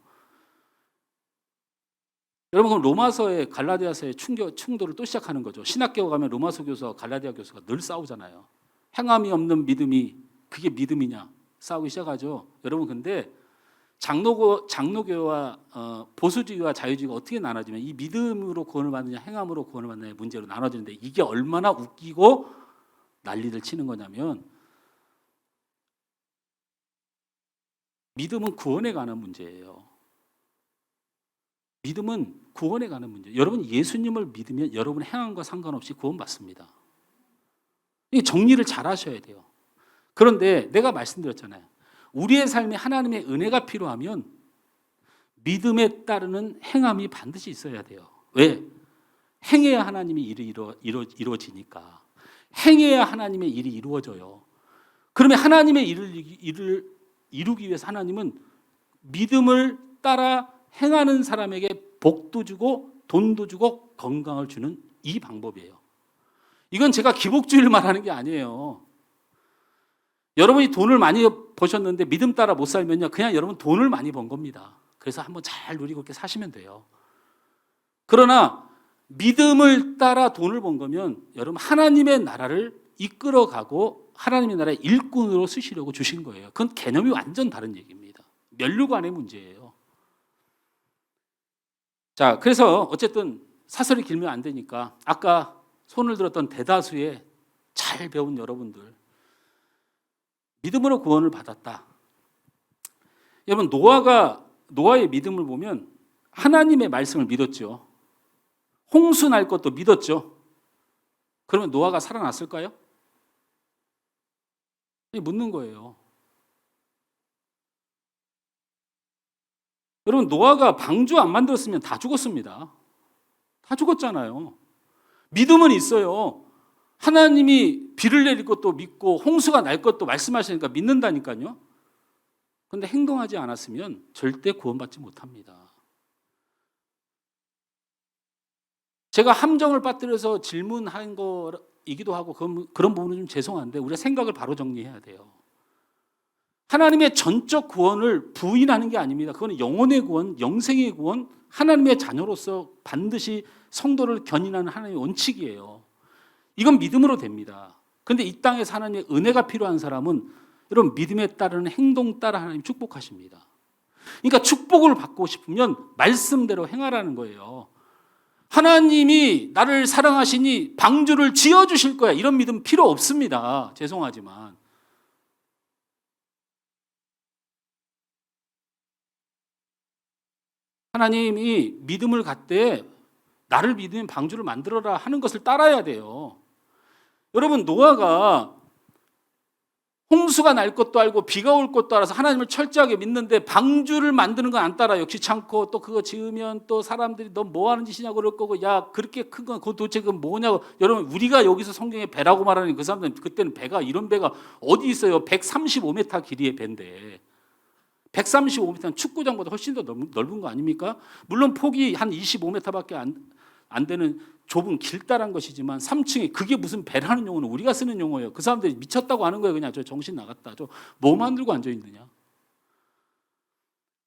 여러분 그럼 로마서의 갈라디아서의 충돌을 또 시작하는 거죠. 신학교 가면 로마서 교수와 갈라디아 교수가 늘 싸우잖아요. 행함이 없는 믿음이 그게 믿음이냐 싸우기 시작하죠. 여러분 근데 장로교와 보수주의와 자유주의가 어떻게 나눠지면 이 믿음으로 구원을 받느냐 행함으로 구원을 받느냐의 문제로 나눠지는데 이게 얼마나 웃기고 난리를 치는 거냐면 믿음은 구원에 관한 문제예요. 믿음은 구원에 관한 문제. 여러분 예수님을 믿으면 여러분 행함과 상관없이 구원받습니다. 이 정리를 잘 하셔야 돼요. 그런데 내가 말씀드렸잖아요. 우리의 삶에 하나님의 은혜가 필요하면 믿음에 따르는 행함이 반드시 있어야 돼요. 왜? 행해야 하나님의 일이 이루어지니까. 행해야 하나님의 일이 이루어져요. 그러면 하나님의 일을 이루기 위해서 하나님은 믿음을 따라 행하는 사람에게 복도 주고 돈도 주고 건강을 주는 이 방법이에요. 이건 제가 기복주의를 말하는 게 아니에요. 여러분이 돈을 많이 버셨는데 믿음 따라 못 살면요, 그냥 여러분 돈을 많이 번 겁니다. 그래서 한번 잘 누리고 이렇게 사시면 돼요. 그러나 믿음을 따라 돈을 번 거면 여러분 하나님의 나라를 이끌어가고 하나님의 나라의 일꾼으로 쓰시려고 주신 거예요. 그건 개념이 완전 다른 얘기입니다. 면류관의 문제예요. 자, 그래서 어쨌든 사설이 길면 안 되니까 아까 손을 들었던 대다수의 잘 배운 여러분들, 믿음으로 구원을 받았다. 여러분 노아의 믿음을 보면 하나님의 말씀을 믿었죠. 홍수 날 것도 믿었죠. 그러면 노아가 살아났을까요? 묻는 거예요. 여러분 노아가 방주 안 만들었으면 다 죽었습니다. 다 죽었잖아요. 믿음은 있어요. 하나님이 비를 내릴 것도 믿고 홍수가 날 것도 말씀하시니까 믿는다니까요. 그런데 행동하지 않았으면 절대 구원받지 못합니다. 제가 함정을 빠뜨려서 질문한 거이기도 하고 그런 부분은 좀 죄송한데 우리가 생각을 바로 정리해야 돼요. 하나님의 전적 구원을 부인하는 게 아닙니다. 그건 영혼의 구원, 영생의 구원, 하나님의 자녀로서 반드시 성도를 견인하는 하나님의 원칙이에요. 이건 믿음으로 됩니다. 그런데 이 땅에서 하나님의 은혜가 필요한 사람은 여러분 믿음에 따르는 행동 따라 하나님 축복하십니다. 그러니까 축복을 받고 싶으면 말씀대로 행하라는 거예요. 하나님이 나를 사랑하시니 방주를 지어주실 거야. 이런 믿음 필요 없습니다. 죄송하지만. 하나님이 믿음을 갖되 나를 믿으면 방주를 만들어라 하는 것을 따라야 돼요. 여러분 노아가 홍수가 날 것도 알고 비가 올 것도 알아서 하나님을 철저하게 믿는데 방주를 만드는 건 안 따라요. 귀찮고 또 그거 지으면 또 사람들이 너 뭐 하는 짓이냐고 그럴 거고 야 그렇게 큰 건 그거 도대체 그건 뭐냐고. 여러분 우리가 여기서 성경에 배라고 말하는 그 사람들은 그때는 배가 이런 배가 어디 있어요. 135m 길이의 배인데 135m는 축구장보다 훨씬 더 넓은 거 아닙니까? 물론 폭이 한 25m밖에 안 되는 좁은 길다란 것이지만 3층에 그게 무슨 배라는 용어는 우리가 쓰는 용어예요. 그 사람들이 미쳤다고 하는 거예요. 그냥 저 정신 나갔다. 저 뭐 만들고 앉아 있느냐.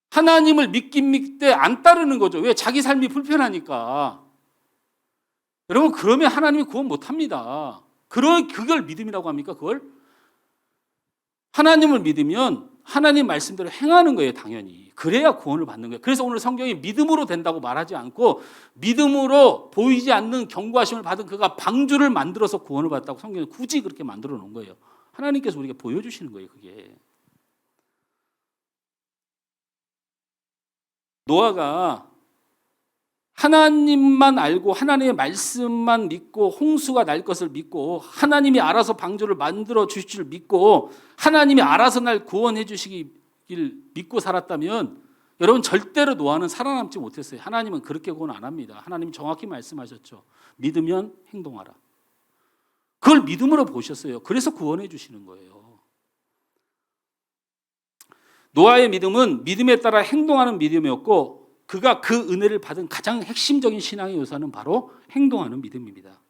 하나님을 믿긴 믿되 안 따르는 거죠. 왜? 자기 삶이 불편하니까. 여러분 그러면 하나님이 구원 못합니다. 그걸 믿음이라고 합니까? 그걸? 하나님을 믿으면 하나님 말씀대로 행하는 거예요. 당연히. 그래야 구원을 받는 거예요. 그래서 오늘 성경이 믿음으로 된다고 말하지 않고 믿음으로 보이지 않는 경고하심을 받은 그가 방주를 만들어서 구원을 받았다고 성경이 굳이 그렇게 만들어 놓은 거예요. 하나님께서 우리에게 보여주시는 거예요. 그게. 노아가 하나님만 알고 하나님의 말씀만 믿고 홍수가 날 것을 믿고 하나님이 알아서 방주를 만들어 주실 줄 믿고 하나님이 알아서 날 구원해 주시길 믿고 살았다면 여러분 절대로 노아는 살아남지 못했어요. 하나님은 그렇게 구원 안 합니다. 하나님이 정확히 말씀하셨죠. 믿으면 행동하라. 그걸 믿음으로 보셨어요. 그래서 구원해 주시는 거예요. 노아의 믿음은 믿음에 따라 행동하는 믿음이었고 그가 그 은혜를 받은 가장 핵심적인 신앙의 요소는 바로 행동하는 믿음입니다.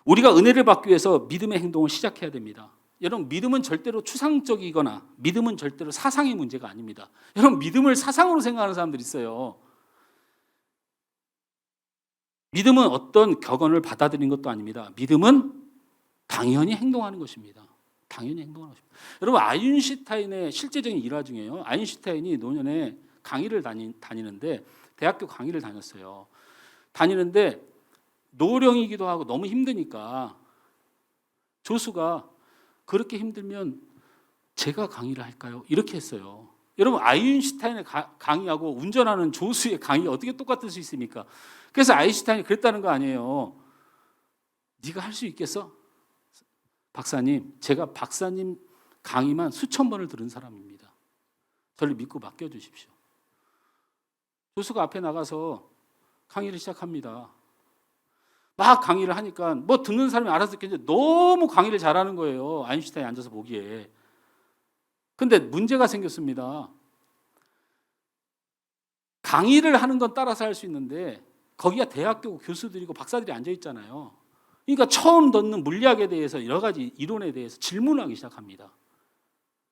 우리가 은혜를 받기 위해서 믿음의 행동을 시작해야 됩니다. 여러분 믿음은 절대로 추상적이거나 믿음은 절대로 사상의 문제가 아닙니다. 여러분 믿음을 사상으로 생각하는 사람들이 있어요. 믿음은 어떤 격언을 받아들이는 것도 아닙니다. 믿음은 당연히 행동하는 것입니다. 당연히 행동하고 싶어요. 여러분 아인슈타인의 실제적인 일화 중에요. 아인슈타인이 노년에 강의를 다니는데 대학교 강의를 다녔어요. 다니는데 노령이기도 하고 너무 힘드니까 조수가 그렇게 힘들면 제가 강의를 할까요? 이렇게 했어요. 여러분 아인슈타인의 강의하고 운전하는 조수의 강의 어떻게 똑같을 수 있습니까? 그래서 아인슈타인이 그랬다는 거 아니에요. 네가 할 수 있겠어? 박사님, 제가 박사님 강의만 수천 번을 들은 사람입니다. 저를 믿고 맡겨주십시오. 조수가 앞에 나가서 강의를 시작합니다. 막 강의를 하니까 뭐 듣는 사람이 알아서 듣겠는데 너무 강의를 잘하는 거예요. 아인슈타인이 앉아서 보기에. 근데 문제가 생겼습니다. 강의를 하는 건 따라서 할 수 있는데 거기가 대학교 교수들이고 박사들이 앉아 있잖아요. 그러니까 처음 듣는 물리학에 대해서 여러 가지 이론에 대해서 질문하기 시작합니다.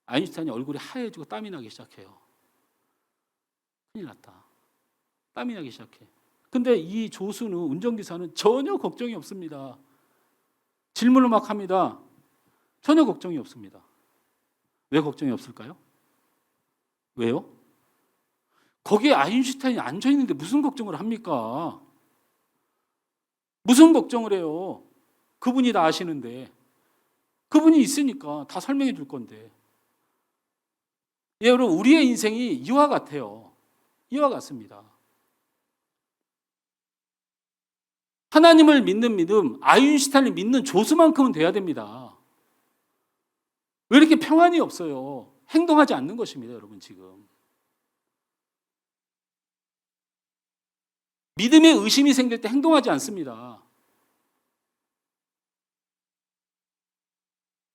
아인슈타인이 얼굴이 하얘지고 땀이 나기 시작해요. 큰일 났다. 땀이 나기 시작해. 근데 이 조수는 운전기사는 전혀 걱정이 없습니다. 질문을 막 합니다. 전혀 걱정이 없습니다. 왜 걱정이 없을까요? 왜요? 거기에 아인슈타인이 앉아 있는데 무슨 걱정을 합니까? 무슨 걱정을 해요? 그분이 다 아시는데. 그분이 있으니까 다 설명해 줄 건데. 예, 여러분 우리의 인생이 이와 같아요. 이와 같습니다. 하나님을 믿는 믿음, 아인슈타인을 믿는 조수만큼은 돼야 됩니다. 왜 이렇게 평안이 없어요? 행동하지 않는 것입니다, 여러분 지금. 믿음에 의심이 생길 때 행동하지 않습니다.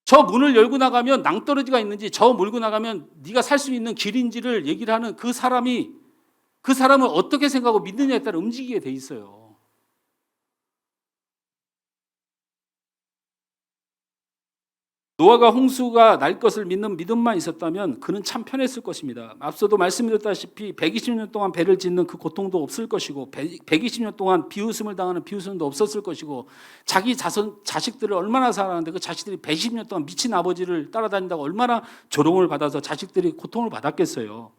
저 문을 열고 나가면 낭떠러지가 있는지 저 몰고 나가면 네가 살 수 있는 길인지를 얘기를 하는 그 사람을 어떻게 생각하고 믿느냐에 따라 움직이게 돼 있어요. 노아가 홍수가 날 것을 믿는 믿음만 있었다면 그는 참 편했을 것입니다. 앞서도 말씀드렸다시피 120년 동안 배를 짓는 그 고통도 없을 것이고 120년 동안 비웃음을 당하는 비웃음도 없었을 것이고 자기 자식들을 얼마나 사랑하는데 그 자식들이 120년 동안 미친 아버지를 따라다닌다고 얼마나 조롱을 받아서 자식들이 고통을 받았겠어요.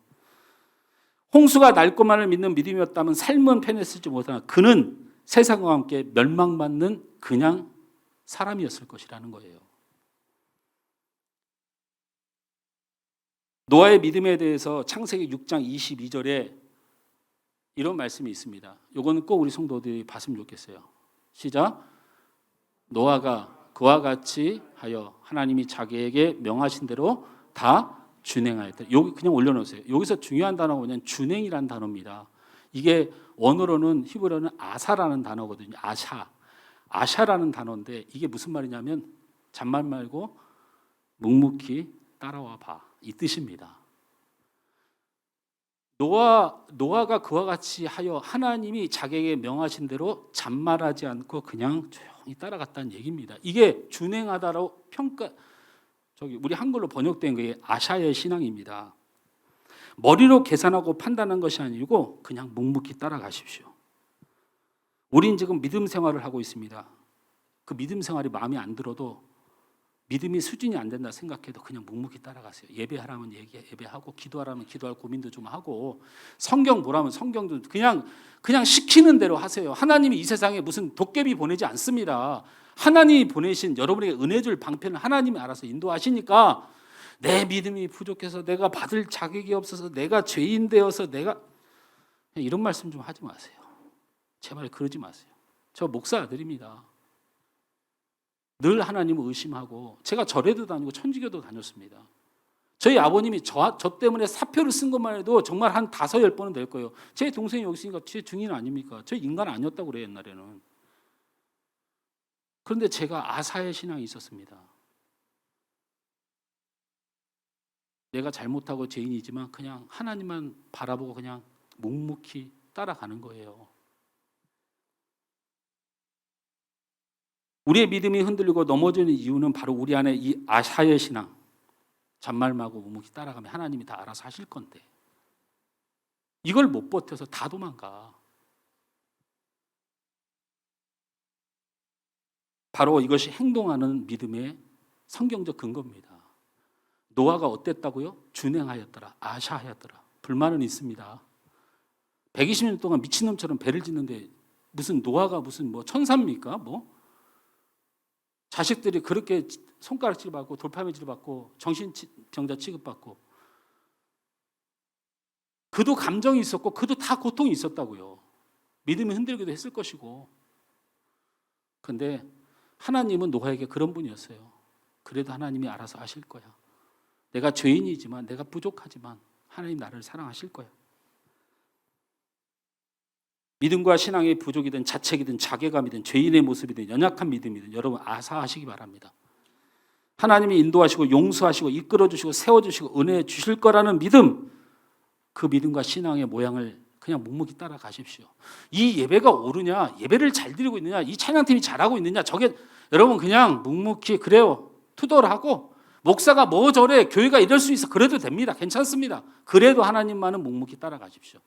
홍수가 날 것만을 믿는 믿음이었다면 삶은 편했을지 못하나 그는 세상과 함께 멸망받는 그냥 사람이었을 것이라는 거예요. 노아의 믿음에 대해서 창세기 6장 22절에 이런 말씀이 있습니다. 이거는 꼭 우리 성도들이 봤으면 좋겠어요. 시작. 노아가 그와 같이 하여 하나님이 자기에게 명하신 대로 다 준행하였다. 여기 그냥 올려놓으세요. 여기서 중요한 단어가 뭐냐면 준행이라는 단어입니다. 이게 원어로는 히브리어는 아사라는 단어거든요. 아샤라는 단어인데 이게 무슨 말이냐면 잔말 말고 묵묵히 따라와 봐. 이 뜻입니다. 노아가 그와 같이 하여 하나님이 자기에게 명하신 대로 잔말하지 않고 그냥 조용히 따라갔다는 얘기입니다. 이게 준행하다라고 우리 한글로 번역된 게 아샤의 신앙입니다. 머리로 계산하고 판단한 것이 아니고 그냥 묵묵히 따라가십시오. 우린 지금 믿음 생활을 하고 있습니다. 그 믿음 생활이 마음에 안 들어도 믿음이 수준이 안 된다 생각해도 그냥 묵묵히 따라가세요. 예배하라면 예배하고 기도하라면 기도할 고민도 좀 하고 성경 보라면 성경도 그냥 시키는 대로 하세요. 하나님이 이 세상에 무슨 도깨비 보내지 않습니다. 하나님이 보내신 여러분에게 은혜 줄 방편을 하나님이 알아서 인도하시니까 내 믿음이 부족해서 내가 받을 자격이 없어서 내가 죄인 되어서 내가 이런 말씀 좀 하지 마세요. 제발 그러지 마세요. 저 목사 아들입니다. 늘 하나님을 의심하고 제가 절에도 다니고 천주교도 다녔습니다. 저희 아버님이 저 때문에 사표를 쓴 것만 해도 정말 한 5-10번은 될 거예요. 제 동생이 여기 있으니까 제 증인 아닙니까? 저 인간 아니었다고 그래요 옛날에는. 그런데 제가 아사의 신앙이 있었습니다. 내가 잘못하고 죄인이지만 그냥 하나님만 바라보고 그냥 묵묵히 따라가는 거예요. 우리의 믿음이 흔들리고 넘어지는 이유는 바로 우리 안에 이 아사의 신앙, 잔말하고 묵묵히 따라가면 하나님이 다 알아서 하실 건데 이걸 못 버텨서 다 도망가. 바로 이것이 행동하는 믿음의 성경적 근거입니다. 노아가 어땠다고요? 준행하였더라. 아샤하였더라. 불만은 있습니다. 120년 동안 미친놈처럼 배를 짓는데 무슨 노아가 무슨 뭐 천사입니까? 뭐 자식들이 그렇게 손가락질 받고 돌팔매질 받고 정신병자 취급받고, 그도 감정이 있었고 그도 다 고통이 있었다고요. 믿음이 흔들기도 했을 것이고. 그런데 하나님은 노아에게 그런 분이었어요. 그래도 하나님이 알아서 하실 거야. 내가 죄인이지만, 내가 부족하지만 하나님 나를 사랑하실 거야. 믿음과 신앙의 부족이든 자책이든 자괴감이든 죄인의 모습이든 연약한 믿음이든 여러분 아사하시기 바랍니다. 하나님이 인도하시고 용서하시고 이끌어주시고 세워주시고 은혜 주실 거라는 믿음, 그 믿음과 신앙의 모양을 그냥 묵묵히 따라가십시오. 이 예배가 옳으냐, 예배를 잘 드리고 있느냐, 이 찬양팀이 잘하고 있느냐, 저게 여러분 그냥 묵묵히 그래요, 투덜하고 목사가 뭐 저래, 교회가 이럴 수 있어, 그래도 됩니다. 괜찮습니다. 그래도 하나님만은 묵묵히 따라가십시오.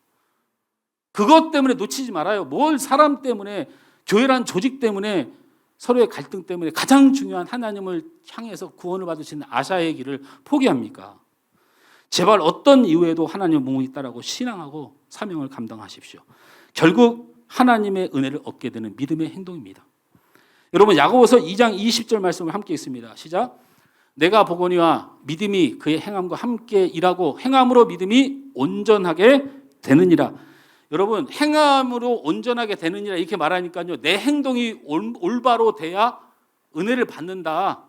그것 때문에 놓치지 말아요. 뭘 사람 때문에, 교회란 조직 때문에, 서로의 갈등 때문에 가장 중요한 하나님을 향해서 구원을 받으시는 아사의 길을 포기합니까? 제발 어떤 이유에도 하나님을 묵묵히 따라가고 신앙하고 사명을 감당하십시오. 결국 하나님의 은혜를 얻게 되는 믿음의 행동입니다. 여러분 야고보서 2장 20절 말씀을 함께 읽습니다. 시작. 내가 보거니와 믿음이 그의 행함과 함께 일하고 행함으로 믿음이 온전하게 되느니라. 여러분 행함으로 온전하게 되느니라 이렇게 말하니까요, 내 행동이 올바로 돼야 은혜를 받는다,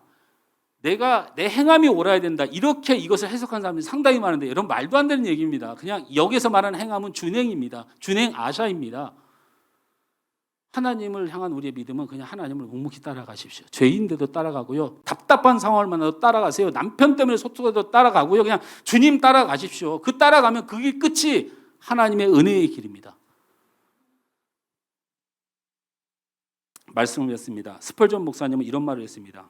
내가 내 행함이 옳아야 된다, 이렇게 이것을 해석한 사람들이 상당히 많은데, 여러분 말도 안 되는 얘기입니다. 그냥 여기서 말하는 행함은 준행입니다. 준행 아샤입니다. 하나님을 향한 우리의 믿음은 그냥 하나님을 묵묵히 따라가십시오. 죄인데도 따라가고요, 답답한 상황을 만나도 따라가세요. 남편 때문에 소통해도 따라가고요, 그냥 주님 따라가십시오. 그 따라가면 그게 끝이 하나님의 은혜의 길입니다. 말씀을 했습니다. 스펄전 목사님은 이런 말을 했습니다.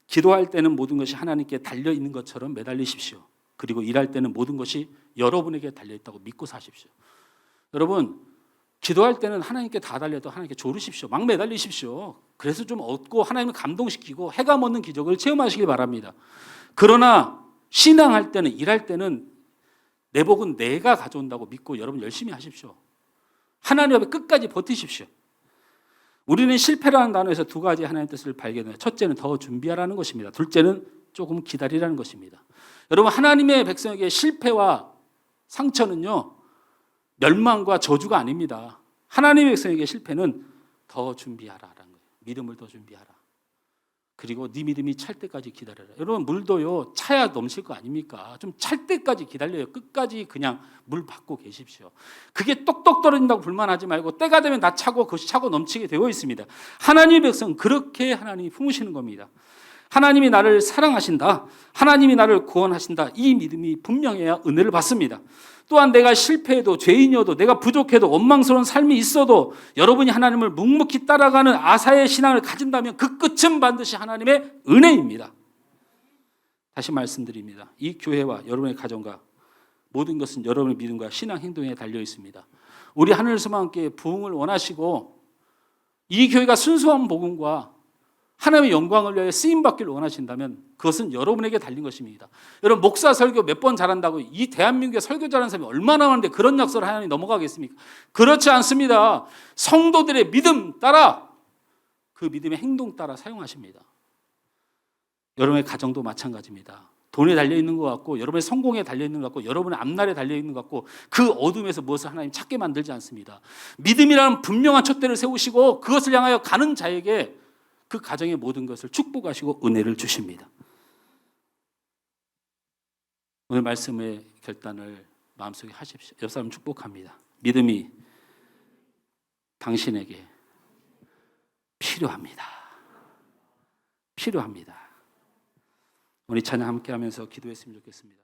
기도할 때는 모든 것이 하나님께 달려있는 것처럼 매달리십시오. 그리고 일할 때는 모든 것이 여러분에게 달려있다고 믿고 사십시오. 여러분 기도할 때는 하나님께 다 달려도 하나님께 조르십시오. 막 매달리십시오. 그래서 좀 얻고 하나님을 감동시키고 해감 얻는 기적을 체험하시기 바랍니다. 그러나 신앙할 때는, 일할 때는 내 복은 내가 가져온다고 믿고 여러분 열심히 하십시오. 하나님 앞에 끝까지 버티십시오. 우리는 실패라는 단어에서 두 가지 하나님의 뜻을 발견해요. 첫째는 더 준비하라는 것입니다. 둘째는 조금 기다리라는 것입니다. 여러분 하나님의 백성에게 실패와 상처는요, 멸망과 저주가 아닙니다. 하나님의 백성에게 실패는 더 준비하라라는 거예요. 믿음을 더 준비하라. 그리고 네 믿음이 찰 때까지 기다려라. 여러분 물도요 차야 넘칠 거 아닙니까? 좀 찰 때까지 기다려요. 끝까지 그냥 물 받고 계십시오. 그게 똑똑 떨어진다고 불만하지 말고 때가 되면 나 차고 그것이 차고 넘치게 되어 있습니다. 하나님의 백성은 그렇게 하나님이 품으시는 겁니다. 하나님이 나를 사랑하신다, 하나님이 나를 구원하신다, 이 믿음이 분명해야 은혜를 받습니다. 또한 내가 실패해도, 죄인이어도, 내가 부족해도, 원망스러운 삶이 있어도 여러분이 하나님을 묵묵히 따라가는 아사의 신앙을 가진다면 그 끝은 반드시 하나님의 은혜입니다. 다시 말씀드립니다. 이 교회와 여러분의 가정과 모든 것은 여러분의 믿음과 신앙 행동에 달려 있습니다. 우리 하늘소망교회 부흥을 원하시고 이 교회가 순수한 복음과 하나님의 영광을 위하여 쓰임받기를 원하신다면 그것은 여러분에게 달린 것입니다. 여러분 목사 설교 몇 번 잘한다고 이 대한민국에 설교 잘하는 사람이 얼마나 많은데 그런 약속을 하나님 넘어가겠습니까? 그렇지 않습니다. 성도들의 믿음 따라, 그 믿음의 행동 따라 사용하십니다. 여러분의 가정도 마찬가지입니다. 돈에 달려있는 것 같고, 여러분의 성공에 달려있는 것 같고, 여러분의 앞날에 달려있는 것 같고, 그 어둠에서 무엇을 하나님 찾게 만들지 않습니다. 믿음이라는 분명한 촛대를 세우시고 그것을 향하여 가는 자에게 그 가정의 모든 것을 축복하시고 은혜를 주십니다. 오늘 말씀의 결단을 마음속에 하십시오. 옆 사람 축복합니다. 믿음이 당신에게 필요합니다. 필요합니다. 우리 찬양 함께 하면서 기도했으면 좋겠습니다.